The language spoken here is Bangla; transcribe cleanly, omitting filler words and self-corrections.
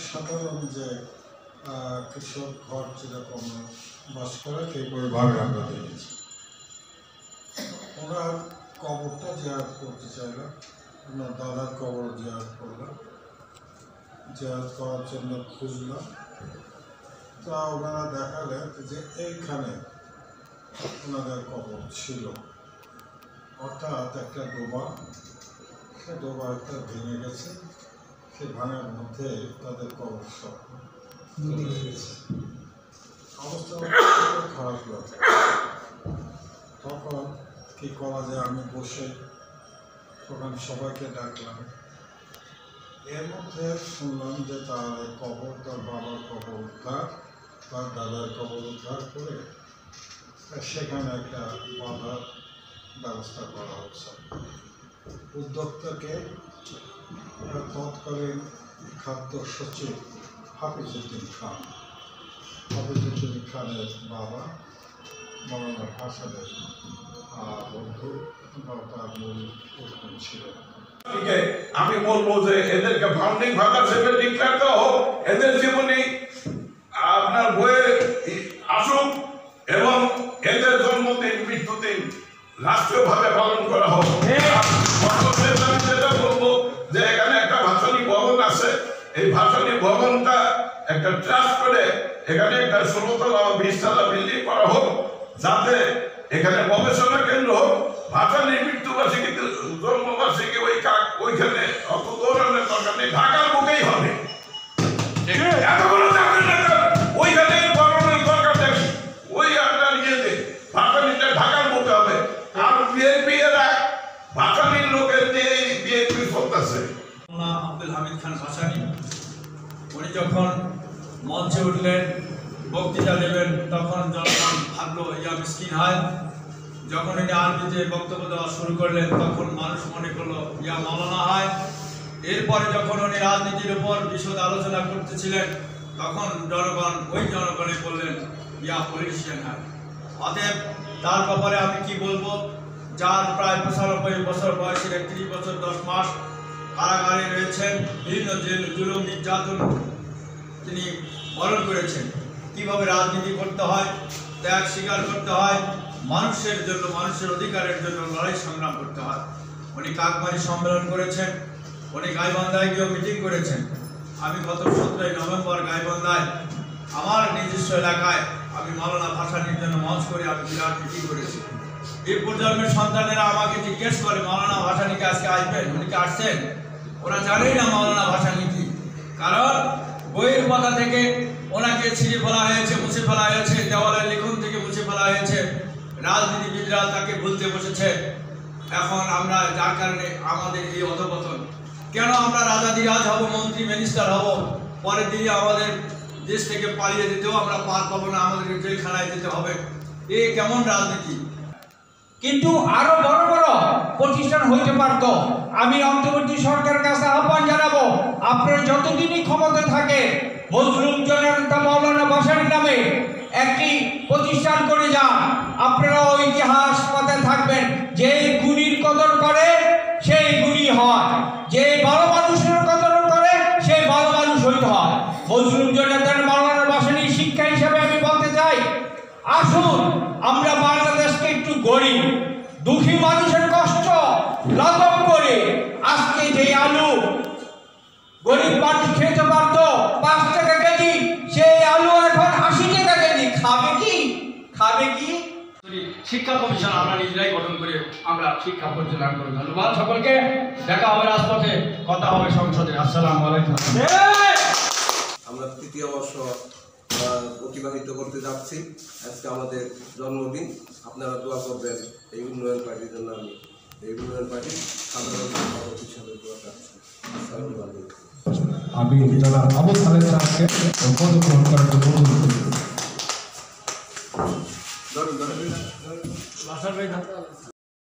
সাধারণ যে কৃষক ঘর যেরকম বাস করে সেইভাবে আমরা দেখেছি। ওরা কবরটা জিয়ারত করতে চাইলাম, ওনার দাদার কবর জিয়ারত করলাম, জিয়ারত করার জন্য খুঁজলাম। তা ওনারা দেখালেন যে এইখানে ওনাদের কবর ছিল, অর্থাৎ একটা ডোবা, সে ডোবাটা ভেঙে গেছে, সে ভাঙার মধ্যে তাদের কবর সব চলে গেছে। অবস্থা খারাপ লাগে। তখন কী করা যায়, আমি বসে তখন সবাইকে ডাকলাম। এর মধ্যে শুনলাম যে তার কবর, তার বাবার কবর উদ্ধার, তার দাদার কবর উদ্ধার করে সেখানে একটা বাঁধার ব্যবস্থা করা হচ্ছে। উদ্যোক্তাকে তৎকালীন খাদ্য সচিব হাফিজউদ্দিন খান, হাফিজউদ্দিন খানের বাবা মৌলানা ভাসানের বন্ধু বা তার মূল উদ্যোগ ছিল। আমি বলবো যে এদেরকে ফাউন্ডিং ফাদার হিসেবে ডিক্লেয়ার দেওয়া হোক, এদের জীবনী আপনার বইয়ে আসুক এবং এদের জন্মদিন মৃত্যুদিন রাষ্ট্রীয়ভাবে পালন করা হোক। আমি যেটা বলবো যে এখানে একটা ভাষণী ভবন আছে, এই ভাষণী ভবনটা একটা ট্রাস্ট করে এখানে একটা 16 তলা 20 তলা বিল্ডিং করা হোক, যাতে এখানে গবেষণা কেন্দ্র হোক। ভাষণীর মৃত্যুবার্ষিকী জন্মবার্ষিকী ওইখানে অত দৌড়ানোর দরকার নেই, ঢাকার বুকেই হবে। ওইখানে দৌড়ানোর দরকার নেই, ওই আপনার ইয়েতে ভাষণীটা ঢাকার বুকে হবে। আর বিএনপি এরা ভাষণীর লোকের দিয়ে বিএনপি চলতেছে। আব্দুল হামিদ খান ভাসানী উনি যখন মঞ্চে উঠলেন বক্তৃতা দেবেন, তখন জনগণ ভাবলো ইয়া মিসকিন হয়। যখন উনি আরবিতে বক্তব্য দেওয়া শুরু করলেন, তখন মানুষ মনে করলো ইয়া মাওলানা হয়। এরপরে যখন উনি রাজনীতির উপর বিশদ আলোচনা করতেছিলেন, তখন ওই জনগণে বললেন ইয়া পলিটিশিয়ান হয়। অতএব তার ব্যাপারে আমি কি বলবো, যার প্রায় 95 বছর বয়সের 31 বছর 10 মাস কারাগারে রয়েছেন, বিভিন্ন জুলুম নির্যাতন তিনি বরণ করেছেন। কিভাবে রাজনীতি করতে হয়, ত্যাগ স্বীকার করতে হয়, মানুষের জন্য, মানুষের অধিকারের জন্য লড়াই সংগ্রাম করতে হয়। উনি কাকমারি সম্মেলন করেছেন, উনি গাইবান্ধায় গিয়েও মিটিং করেছেন। আমি গত 17 নভেম্বর গাইবান্ধায় আমার নিজস্ব এলাকায় আমি মাওলানা ভাসানীর জন্য মঞ্চ করে আমি বিরাট মিটিং করেছি। এই প্রজন্মের সন্তানেরা আমাকে জিজ্ঞেস করে মাওলানা ভাসানীকে আজকে আসবেন, উনি কি আসছেন? ওরা জানেই না মাওলানা ভাসানী কি, কারণ বইয়ের পাতা থেকে ওনাকে ছিঁড়ে ফেলা হয়েছে, মুছে ফেলা হয়েছে, দেওয়ালের লিখন থেকে মুছে ফেলা হয়েছে। রাজনীতিবিদরা তাকে ভুলতে বসেছে। এখন আমরা যার কারণে আমাদের এই অধঃপতন। কেন আমরা রাজাধিরাজ হব, মন্ত্রী মিনিস্টার হব, পরের দিনে আমাদের দেশ থেকে পালিয়ে যেতেও আমরা পার পাবো না, আমাদেরকে জেলখানায় যেতে হবে। এ কেমন রাজনীতি? কিন্তু আরো বড় বড় প্রতিষ্ঠান হইতে পারত। আমি অন্তর্বর্তী সরকারের কাছে আহ্বান জানাবো, আপনারা যতদিনই ক্ষমতায় থাকে মজলুম জননেতা মাওলানা ভাসানীর নামে একটি প্রতিষ্ঠান করে যান। আপনারা ইতিহাস পাতায় থাকবেন, যে গুণীর কদর করে সেই গুণী হয়, যে ভালো মানুষের কদর করে সেই ভালো মানুষ হইতে হয়। মজলুম জননেতা মাওলানা ভাসানীর শিক্ষা হিসেবে আমি বলতে চাই, আসুন আমরা বাংলাদেশকে একটু গড়ি। দুঃখী মানুষের কষ্ট লাঘব করে আজকে যে আলু গরিব মানুষ খেতে পারতো 5 টাকা কেজি, সেই আলু এখন 80 টাকা কেজি। খাবে কি? শিক্ষা কমিশন আমরা নিজেরাই গঠন করে আমরা শিক্ষা পরিচালনা করি। ধন্যবাদ সকলকে। দেখা হবে রাজপথে, কথা হবে সংসদে। আসসালামু আলাইকুম। আমরা 3য় বর্ষ অতিবাহিত করতে যাচ্ছি। আজকে আমাদের জন্মদিন, আপনারা দোয়া করবেন এই উন্নয়ন পার্টির জন্য। আমি এই উন্নয়ন পার্টির সাধারণ সম্পাদক হিসাবে দোয়া চাচ্ছি। আসসালামু আলাইকুম। আমি যারা আবু খালেদ সাহেবকে পদ গ্রহণ করার জন্য অনুরোধ করি।